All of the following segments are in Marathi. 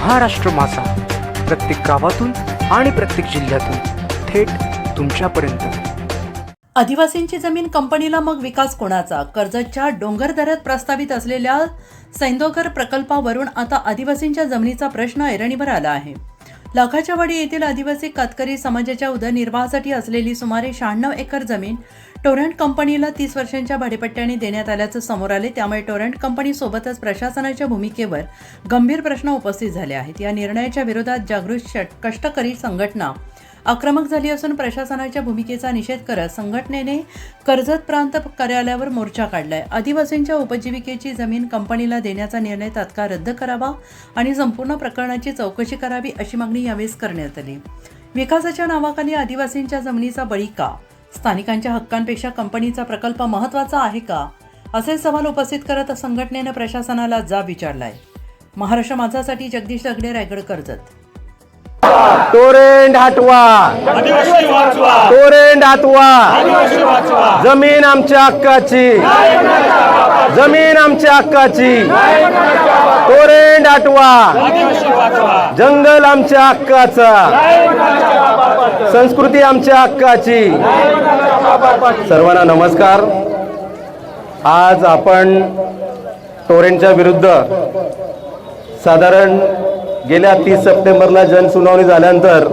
महाराष्ट्र माझा, प्रत्येक गावातून आणि प्रत्येक जिल्ह्यातून थेट तुमच्यापर्यंत। आदिवासींची जमीन कंपनीला मग विकास कोणाचा? कर्जतच्या डोंगरदऱ्यात प्रस्तावित असलेल्या सैंदोगर प्रकल्पावरून आता आदिवासींच्या जमिनीचा प्रश्न ऐरणीवर आला आहे। लाखाच्यावाडी येथील आदिवासी कातकरी समाजाच्या उदरनिर्वाहासाठी असलेली सुमारे 96 एकर जमीन टोरंट कंपनीला 30 वर्षांच्या भाडेपट्ट्याने देण्यात आल्याचं समोर आले। त्यामुळे टोरंट कंपनीसोबतच प्रशासनाच्या भूमिकेवर गंभीर प्रश्न उपस्थित झाले आहेत। या निर्णयाच्या विरोधात जागृत कष्टकरी संघटना आक्रमक झाली असून प्रशासनाच्या भूमिकेचा निषेध करत संघटनेने कर्जत प्रांत कार्यालयावर मोर्चा काढलाय। आदिवासींच्या उपजीविकेची जमीन कंपनीला देण्याचा निर्णय तात्काळ रद्द करावा आणि संपूर्ण प्रकरणाची चौकशी करावी अशी मागणी यावेळी करण्यात आली। विकासाच्या नावाखाली आदिवासींच्या जमिनीचा बळी का? स्थानिकांच्या हक्कांपेक्षा कंपनीचा प्रकल्प महत्त्वाचा आहे का? असे सवाल उपस्थित करत संघटनेने प्रशासनाला जाब विचारलाय। महाराष्ट्र माझासाठी जगदीश दगडे, रायगड, कर्जत। टोरेंट हटवा, टोरेंट हटवा, जमीन आमच्या हक्काची, जमीन आमच्या हक्काची, टोरेंट हटवा, जंगल आमच्या हक्काचा, संस्कृती आमच्या हक्काची। सर्वांना नमस्कार। आज आपण टोरेंटच्या विरुद्ध साधारण गेल्या 30 सप्टेंबरला जनसुनावणी झाल्यानंतर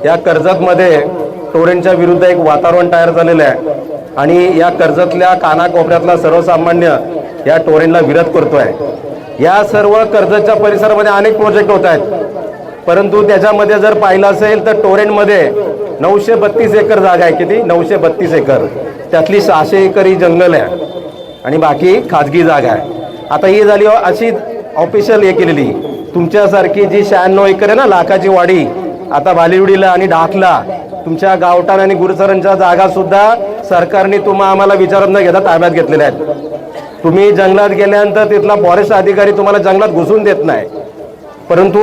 या कर्जतमध्ये टोरेंटच्या विरुद्ध एक वातावरण तयार झालेलं आहे आणि या कर्जतल्या कानाकोपऱ्यातला सर्वसामान्य या टोरेंटला विरोध करतोय। या सर्व कर्जतच्या परिसरामध्ये अनेक प्रोजेक्ट होत आहेत, परंतु त्याच्यामध्ये जर पाहिलं असेल तर टोरेंटमध्ये 932 एकर जागा आहे। किती? 932 एकर, त्यातली 600 एकर ही जंगल आहे आणि बाकी खाजगी जागा आहे। आता ही झाली अशी ऑफिशियल हे केलेली। तुमच्यासारखी जी 96 एकर आहे ना लाखाची वाडी, आता बालिवडीला आणि ढाकला तुमच्या गावठाण आणि गुरुसरांच्या जागा सुद्धा सरकारने आम्हाला विचारात न घेता ताब्यात घेतलेल्या आहेत। तुम्ही जंगलात गेल्यानंतर तिथला फॉरेस्ट अधिकारी तुम्हाला जंगलात घुसून देत नाही, परंतु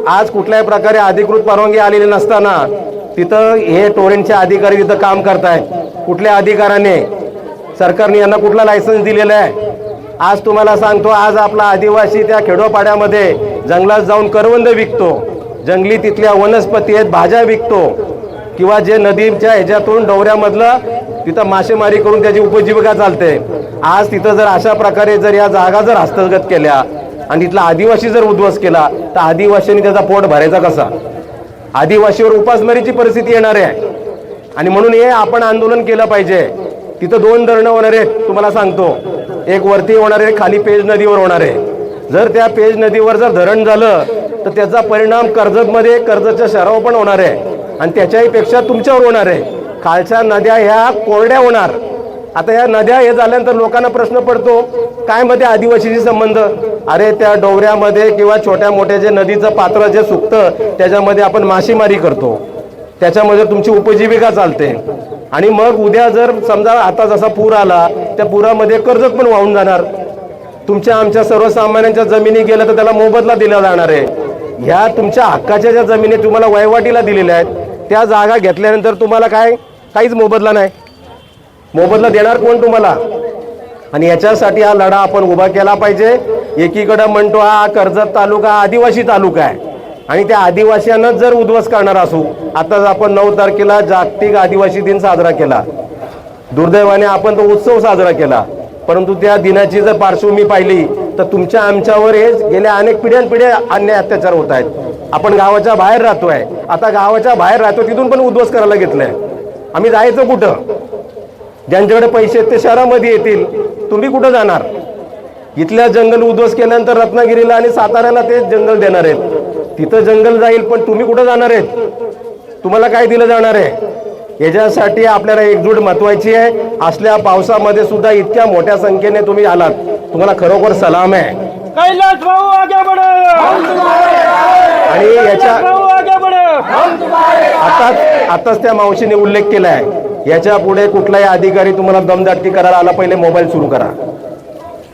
आज कुठल्याही प्रकारे अधिकृत परवानगी आलेली नसताना तिथं हे टोरेंटचे अधिकारी तिथं काम करतायत। कुठल्या अधिकाऱ्याने, सरकारने यांना कुठला लायसन्स दिलेला आहे? आज तुम्हाला सांगतो, आज आपला आदिवासी त्या खेडोपाड्यामध्ये जंगलात जाऊन करवंद विकतो, जंगली तिथल्या वनस्पती आहेत भाज्या विकतो, किंवा जे नदीच्या ह्याच्यातून डोंगरामधलं तिथं मासेमारी करून त्याची उपजीविका चालते। आज तिथं जर अशा प्रकारे जर या जागा जर हस्तगत केल्या आणि तिथला आदिवासी जर उद्ध्वस्त केला तर आदिवासींनी त्याचा पोट भरायचा कसा? आदिवासीवर उपासमारीची परिस्थिती येणार आहे आणि म्हणून हे आपण आंदोलन केलं पाहिजे। तिथं 2 धरणं होणार आहेत, तुम्हाला सांगतो, एक वरती होणार आहे, खाली पेज नदीवर होणार आहे। जर त्या पेज नदीवर जर धरण झालं तर त्याचा परिणाम कर्जतमध्ये, कर्जतच्या शहरावर पण होणार आहे आणि त्याच्याही पेक्षा तुमच्यावर होणार आहे। खालच्या नद्या ह्या कोरड्या होणार। आता या नद्या हे झाल्यानंतर लोकांना प्रश्न पडतो, काय मध्ये आदिवासीशी संबंध? अरे त्या डोंगऱ्यामध्ये किंवा छोट्या मोठ्या जे नदीचं पात्र जे सुकतं त्याच्यामध्ये आपण मासेमारी करतो, त्याच्यामध्ये तुमची उपजीविका चालते आणि मग उद्या जर समजा आता जसा पूर आला त्या पुरामध्ये कर्जत पण वाहून जाणार। तुमच्या आमच्या सर्वसामान्यांच्या जमिनी गेल्या तर त्याला मोबदला दिला जाणार आहे। ह्या तुमच्या हक्काच्या ज्या जमिनी तुम्हाला वहिवाटीला दिलेल्या आहेत त्या जागा घेतल्यानंतर तुम्हाला काहीच मोबदला नाही। मोबदला देणार कोण तुम्हाला? आणि याच्यासाठी हा लढा आपण उभा केला पाहिजे। एकीकडे म्हणतो हा कर्जत तालुका आदिवासी तालुका आहे आणि त्या आदिवासींनाच जर उद्ध्वस्त करणार असू, आताच आपण 9 तारखेला जागतिक आदिवासी दिन साजरा केला, दुर्दैवाने आपण तो उत्सव साजरा केला, परंतु त्या दिनाची जर पार्श्वभूमी पाहिली तर तुमच्या आमच्यावर हे गेल्या अनेक पिढ्यानपिढ्या अन्याय अत्याचार होत आहेत। आपण गावाच्या बाहेर राहतोय, आता गावाच्या बाहेर राहतो तिथून पण उद्ध्वस्त करायला घेतलंय। आम्ही जायचं कुठं? ज्यांच्याकडे पैसे आहेत ते शहरामध्ये येतील, तुम्ही कुठं जाणार? इथल्या जंगल उद्ध्वस्त केल्यानंतर रत्नागिरीला आणि साताऱ्याला ते जंगल देणार आहेत, तिथं जंगल जाईल, पण तुम्ही कुठं जाणार आहेत? तुम्हाला काय दिलं जाणार आहे? याच्यासाठी आपल्याला एकजूट महत्वाची आहे। असल्या पावसामध्ये सुद्धा इतक्या मोठ्या संख्येने तुम्ही आलात, तुम्हाला खरोखर सलाम आहे। कैलाश भाऊ आगे बढ़ो, आणि याच्या आगे बढ़ो। आताच त्या मावशीने उल्लेख केलाय, याच्या पुढे कुठलाही अधिकारी तुम्हाला दमदाटी करायला आला पहिले मोबाईल सुरू करा।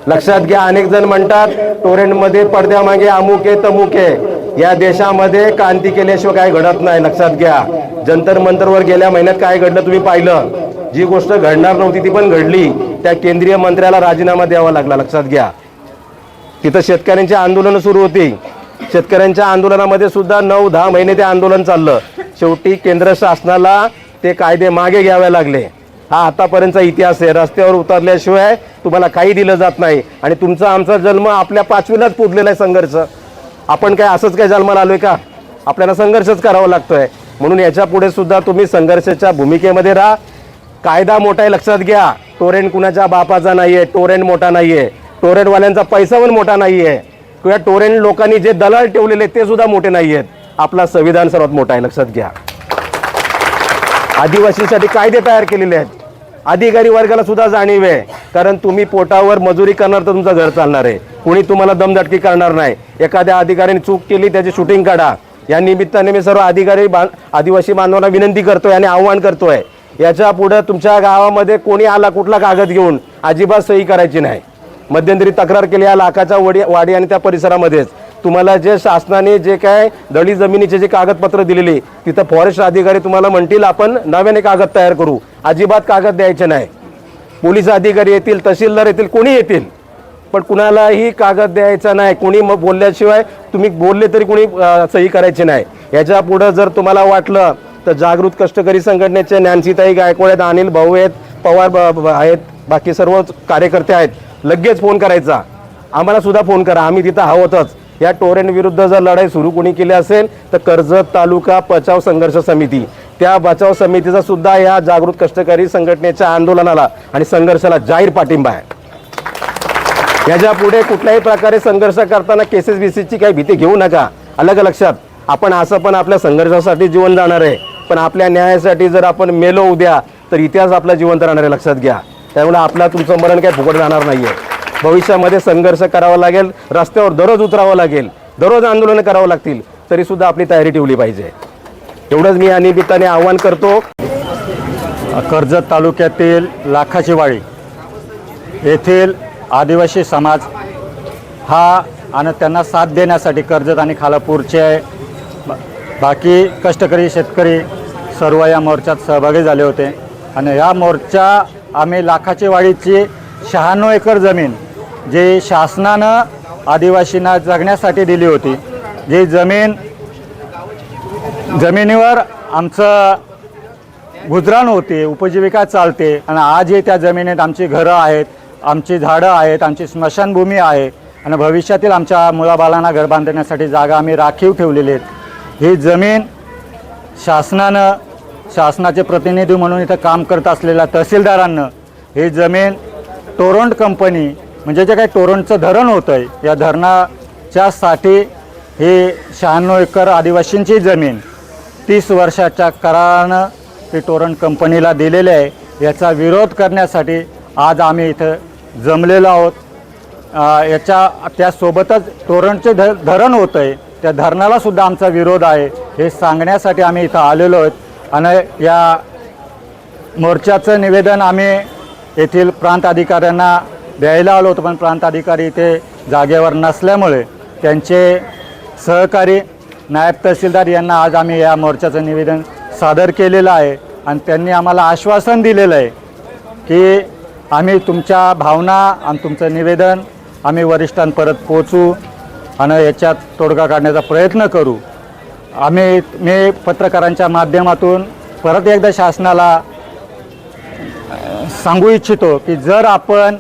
लक्षात घ्या, अनेक जण म्हणतात टोरेंटमध्ये पडद्यामागे अमुक आहे तमुक आहे। या देशामध्ये क्रांती केल्याशिवाय काय घडत नाही, लक्षात घ्या। जंतर मंतरवर गेल्या महिन्यात काय घडलं तुम्ही पाहिलं। जी गोष्ट घडणार नव्हती ती पण घडली, त्या केंद्रीय मंत्र्याला राजीनामा द्यावा लागला, लक्षात घ्या। तिथं शेतकऱ्यांची आंदोलन सुरू होती, शेतकऱ्यांच्या आंदोलनामध्ये सुद्धा 9-10 महिने ते आंदोलन चाललं. शेवटी केंद्र शासनाला ते कायदे मागे घ्यावे लागले. हा आतापर्यंतचा इतिहास आहे. रस्त्यावर उतरल्याशिवाय तुम्हाला काही दिलं जात नाही. आणि तुमचा आमचा जन्म आपल्या 5वीलाच पुजलेला आहे संघर्ष. आपण काय असंच काय जन्माला आलोय का? आपल्याला संघर्षच करावा लागतोय. म्हणून याच्या पुढे सुद्धा तुम्ही संघर्षाच्या भूमिकेमध्ये राहा. कायदा मोठा आहे लक्षात घ्या. टोरेंट कुणाच्या बापाचा नाहीये, टोरेंट मोठा नाहीये, टोरेंटवाल्यांचा पैसा पण मोठा नाहीये, किंवा टोरेंट लोकांनी जे दलाल ठेवलेले ते सुद्धा मोठे नाहीयेत. आपला संविधान सर्वात मोठा आहे लक्षात घ्या. आदिवासींसाठी कायदे तयार केलेले आहेत. अधिकारी वर्गाला सुद्धा जाणीव आहे. कारण तुम्ही पोटावर मजुरी करणार तर तुमचं घर चालणार आहे. कोणी तुम्हाला दमदाटकी करणार नाही. एखाद्या अधिकाऱ्याने चूक केली त्याची शूटिंग काढा. या निमित्ताने मी सर्व आदिवासी बांधवांना विनंती करतोय आणि आव्हान करतोय, याच्या पुढे तुमच्या गावामध्ये कोणी आला कुठला कागद घेऊन अजिबात सही करायची नाही. मध्यंतरी तक्रार केली या लाखाच्या वाडी आणि त्या परिसरामध्येच तुम्हाला जे शासनाने जे काय दलित जमिनीचे जे कागदपत्र दिलेली, तिथं फॉरेस्ट अधिकारी तुम्हाला म्हणतील आपण नव्याने कागद तयार करू. अजिबात कागद द्यायचे नाही. पोलीस अधिकारी येतील, तहसीलदार येतील, कोणी येतील, पण कुणालाही कागद द्यायचा नाही. कोणी मग बोलल्याशिवाय तुम्ही बोलले तरी कोणी सही करायची नाही. याच्या पुढं जर तुम्हाला वाटलं तर जागृत कष्टकरी संघटनेचे ज्ञानसीताई गायकवाड आहेत, अनिल भाऊ आहेत, पवार आहेत, बाकी सर्व कार्यकर्ते आहेत. लगेच फोन करायचा. आम्हाला सुद्धा फोन करा, आम्ही तिथं आहोतच. या टोरेंट विरुद्ध जर लढाई सुरू कोणी केली असेल तर कर्जत तालुका बचाव संघर्ष समिती, त्या बचाव समितीचा सुद्धा या जागृत कष्टकरी संघटनेच्या आंदोलनाला आणि संघर्षाला जाहीर पाठिंबा आहे. याच्या पुढे कुठल्याही प्रकारे संघर्ष करताना केसेस बीसीची काही भीती घेऊ नका. अलग लक्षात, आपण असं पण आपल्या संघर्षासाठी जीवन जाणार आहे, पण आपल्या न्यायासाठी जर आपण मेलो उद्या तर इतिहास आपला जिवंत राहणार आहे लक्षात घ्या. त्यामुळे आपला तुमचं मरण काही फुकट राहणार नाहीये. भविष्यामध्ये संघर्ष करावा लागेल, रस्त्यावर दररोज उतरावं लागेल, दररोज आंदोलनं करावं लागतील, तरी सुद्धा आपली तयारी ठेवली पाहिजे. एवढंच मी या निमित्ताने आवाहन करतो. कर्जत तालुक्यातील लाखाची वाडी येथील आदिवासी समाज हा आणि त्यांना साथ देण्यासाठी कर्जत आणि खालापूरचे बाकी कष्टकरी शेतकरी सर्व या मोर्चात सहभागी झाले होते. आणि या मोर्चा आम्ही लाखाची वाडीची 96 एकर जमीन जी शासनानं आदिवासींना जगण्यासाठी दिली होती, जी जमिनीवर आमचं गुजराण होते, उपजीविका चालते. आणि आजही त्या जमिनीत आमची घरं आहेत, आमची झाडं आहेत, आमची स्मशानभूमी आहे आणि भविष्यातील आमच्या मुलाबाळांना घर बांधण्यासाठी जागा आम्ही राखीव ठेवलेली आहेत. ही जमीन शासनाचे प्रतिनिधी म्हणून इथं काम करत असलेल्या तहसीलदारांनं ही जमीन टोरंट कंपनी म्हणजे जे काही टोरंटचं धरण होतं आहे, या धरणाच्यासाठी ही 96 एकर आदिवासींची जमीन 30 वर्षाच्या करारानं ती टोरंट कंपनीला दिलेली आहे. याचा विरोध करण्यासाठी आज आम्ही इथं जमलेलो आहोत. त्यासोबतच टोरंटचे धरण होतं आहे, त्या धरणालासुद्धा आमचा विरोध आहे हे सांगण्यासाठी आम्ही इथं आलेलो आहोत. आणि या मोर्चाचं निवेदन आम्ही येथील प्रांत अधिकाऱ्यांना द्यायला आलो होतो, पण प्रांत अधिकारी इथे जागेवर नसल्यामुळे त्यांचे सहकारी नायब तहसीलदार यांना आज आम्ही या मोर्चाचं निवेदन सादर केलेलं आहे. आणि त्यांनी आम्हाला आश्वासन दिलेलं आहे की आम्ही तुमच्या भावना आणि तुमचं निवेदन आम्ही वरिष्ठांपर्यंत पोचवू आणि याच्यात तोडगा काढण्याचा प्रयत्न करू. मी पत्रकारांच्या माध्यमातून परत एकदा शासनाला सांगू इच्छितो की जर आपण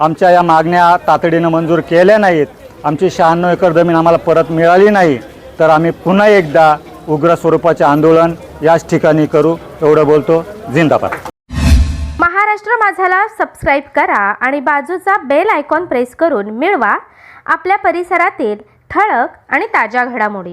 आमच्या या मागण्या तातडीनं मंजूर केल्या नाहीत, आमची 96 एकर जमीन आम्हाला परत मिळाली नाही, तर आम्ही पुन्हा एकदा उग्र स्वरूपाचे आंदोलन याच ठिकाणी करू. एवढं बोलतो. जिंदाबाद. महाराष्ट्र माझाला सबस्क्राईब करा आणि बाजूचा बेल आयकॉन प्रेस करून मिळवा आपल्या परिसरातील ठळक आणि ताज्या घडामोडी.